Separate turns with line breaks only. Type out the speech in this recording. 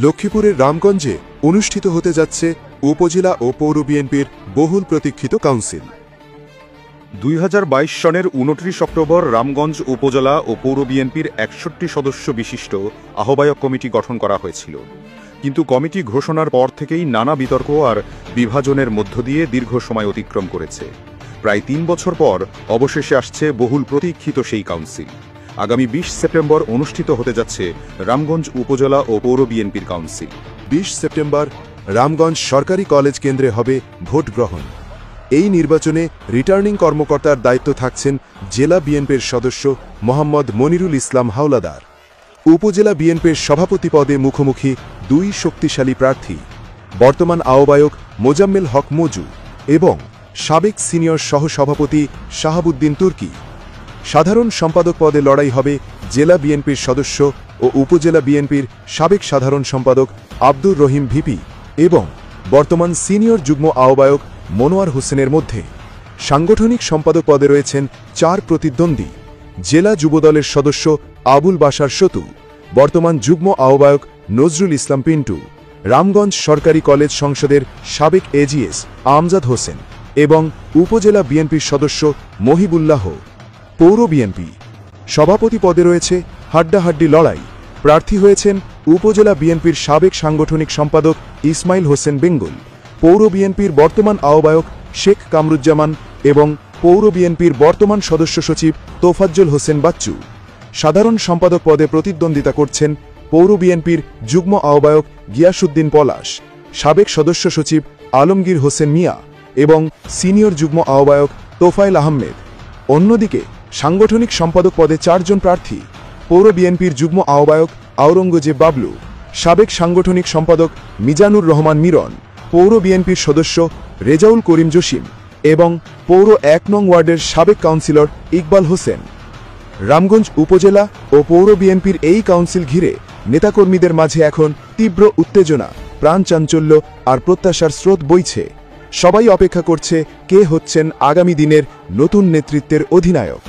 লক্ষ্মীপুরের রামগঞ্জে অনুষ্ঠিত হতে যাচ্ছে উপজেলা ও পৌর বিএনপির বহুল প্রতীক্ষিত কাউন্সিল।
2022 সনের 29 অক্টোবর রামগঞ্জ উপজেলা ও পৌর বিএনপির 61 সদস্য বিশিষ্ট আহ্বায়ক কমিটি গঠন করা হয়েছিল, কিন্তু কমিটি ঘোষণার পর থেকেই নানা বিতর্ক আর বিভাজনের মধ্য দিয়ে দীর্ঘ সময় অতিক্রম করেছে। প্রায় 3 বছর পর অবশেষে আসছে বহুল প্রতীক্ষিত সেই কাউন্সিল। আগামী 20 সেপ্টেম্বর অনুষ্ঠিত হতে যাচ্ছে রামগঞ্জ উপজেলা ও পৌর বিএনপির কাউন্সিল।
20 সেপ্টেম্বর রামগঞ্জ সরকারি কলেজ কেন্দ্রে হবে ভোট গ্রহণ। এই নির্বাচনে রিটার্নিং কর্মকর্তার দায়িত্ব থাকছেন জেলা বিএনপির সদস্য মোহাম্মদ মনিরুল ইসলাম হাওলাদার। উপজেলা বিএনপির সভাপতি পদে মুখোমুখি 2 শক্তিশালী প্রার্থী, বর্তমান আহ্বায়ক মোজাম্মেল হক মজু এবং সাবেক সিনিয়র সহসভাপতি শাহাবুদ্দিন তুর্কি। সাধারণ সম্পাদক পদে লড়াই হবে জেলা বিএনপির সদস্য ও উপজেলা বিএনপির সাবেক সাধারণ সম্পাদক আব্দুর রহিম ভিপি এবং বর্তমান সিনিয়র যুগ্ম আহ্বায়ক মনোয়ার হোসেনের মধ্যে। সাংগঠনিক সম্পাদক পদে রয়েছেন 4 প্রতিদ্বন্দ্বী: জেলা যুবদলের সদস্য আবুল বাশার সতু, বর্তমান যুগ্ম আহ্বায়ক নজরুল ইসলাম পিন্টু, রামগঞ্জ সরকারি কলেজ সংসদের সাবেক এজিএস আমজাদ হোসেন এবং উপজেলা বিএনপির সদস্য মহিবুল্লাহ। পৌর বিএনপি সভাপতি পদে রয়েছে হাড্ডাহাড্ডি লড়াই। প্রার্থী হয়েছেন উপজেলা বিএনপির সাবেক সাংগঠনিক সম্পাদক ইসমাইল হোসেন বেঙ্গল, পৌর বিএনপির বর্তমান আহ্বায়ক শেখ কামরুজ্জামান এবং পৌর বিএনপির বর্তমান সদস্য সচিব তোফাজ্জল হোসেন বাচ্চু। সাধারণ সম্পাদক পদে প্রতিদ্বন্দ্বিতা করছেন পৌর বিএনপির যুগ্ম আহ্বায়ক গিয়াসউদ্দিন পলাশ, সাবেক সদস্য সচিব আলমগীর হোসেন মিয়া এবং সিনিয়র যুগ্ম আহ্বায়ক তোফায়েল আহমেদ। অন্যদিকে সাংগঠনিক সম্পাদক পদে 4 জন প্রার্থী: পৌর বিএনপির যুগ্ম আহ্বায়ক আওরঙ্গজেব বাবলু, সাবেক সাংগঠনিক সম্পাদক মিজানুর রহমান মিরন, পৌর বিএনপির সদস্য রেজাউল করিম জসিম এবং পৌর 1 নং ওয়ার্ডের সাবেক কাউন্সিলর ইকবাল হোসেন। রামগঞ্জ উপজেলা ও পৌর বিএনপির এই কাউন্সিল ঘিরে নেতাকর্মীদের মাঝে এখন তীব্র উত্তেজনা, প্রাণচাঞ্চল্য আর প্রত্যাশার স্রোত বইছে। সবাই অপেক্ষা করছে কে হচ্ছেন আগামী দিনের নতুন নেতৃত্বের অধিনায়ক।